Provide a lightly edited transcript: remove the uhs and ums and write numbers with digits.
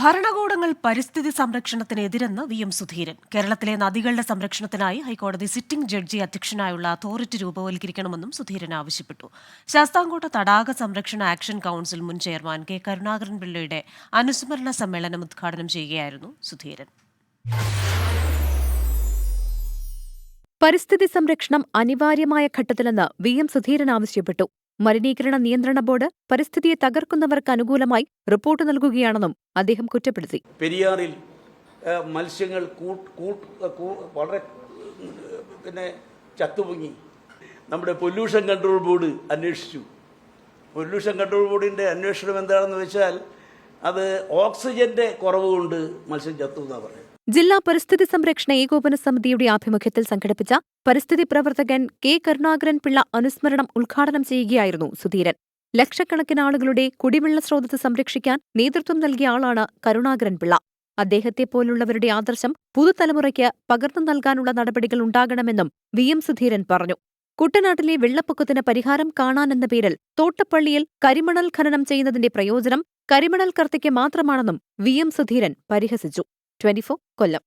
ഭരണകൂടങ്ങൾ പരിസ്ഥിതി സംരക്ഷണത്തിനെതിരെന്ന് V M Sudheeran. കേരളത്തിലെ നദികളുടെ സംരക്ഷണത്തിനായി ഹൈക്കോടതി സിറ്റിംഗ് ജഡ്ജി അധ്യക്ഷനായുള്ള അതോറിറ്റി രൂപവൽക്കരിക്കണമെന്നും സുധീരൻ ആവശ്യപ്പെട്ടു. ശാസ്താംകോട്ട തടാക സംരക്ഷണ ആക്ഷൻ കൌൺസിൽ മുൻ ചെയർമാൻ കെ കരുണാകരൻ പിള്ളയുടെ അനുസ്മരണ സമ്മേളനം ഉദ്ഘാടനം ചെയ്യുകയായിരുന്നു സുധീരൻ. പരിസ്ഥിതി സംരക്ഷണം അനിവാര്യമായ ഘട്ടത്തിലെന്ന് വി എം സുധീരൻ ആവശ്യപ്പെട്ടു. മലിനീകരണ നിയന്ത്രണ ബോർഡ് പരിസ്ഥിതിയെ തകർക്കുന്നവർക്ക് അനുകൂലമായി റിപ്പോർട്ട് നൽകുകയാണെന്നും അദ്ദേഹം കുറ്റപ്പെടുത്തി. പെരിയാറിൽ മത്സ്യങ്ങൾ വളരെ ചത്തുപൊങ്ങി. നമ്മുടെ പൊല്യൂഷൻ കൺട്രോൾ ബോർഡ് അന്വേഷിച്ചു. പൊല്യൂഷൻ കൺട്രോൾ ബോർഡിൻ്റെ അന്വേഷണം എന്താണെന്ന് വെച്ചാൽ അത് ഓക്സിജന്റെ കുറവ് കൊണ്ട് മത്സ്യം ചത്തു എന്നാണ് പറയുന്നത്. ജില്ലാ പരിസ്ഥിതി സംരക്ഷണ ഏകോപന സമിതിയുടെ ആഭിമുഖ്യത്തിൽ സംഘടിപ്പിച്ച പരിസ്ഥിതി പ്രവർത്തകൻ കെ കരുണാകരൻ പിള്ള അനുസ്മരണം ഉദ്ഘാടനം ചെയ്യുകയായിരുന്നു സുധീരൻ. ലക്ഷക്കണക്കിന് ആളുകളുടെ കുടിവെള്ള സ്രോതസ് സംരക്ഷിക്കാൻ നേതൃത്വം നൽകിയ ആളാണ് കരുണാകരൻ പിള്ള. അദ്ദേഹത്തെപ്പോലുള്ളവരുടെ ആദർശം പുതുതലമുറയ്ക്ക് പകർന്നു നൽകാനുള്ള നടപടികൾ ഉണ്ടാകണമെന്നും വി എം സുധീരൻ പറഞ്ഞു. കുട്ടനാട്ടിലെ വെള്ളപ്പൊക്കത്തിന് പരിഹാരം കാണാനെന്ന പേരിൽ തോട്ടപ്പള്ളിയിൽ കരിമണൽ ഖനനം ചെയ്യുന്നതിന്റെ പ്രയോജനം കരിമണൽ കർത്തയ്ക്ക് മാത്രമാണെന്നും വി എം സുധീരൻ പരിഹസിച്ചു. 24 കൊല്ലം.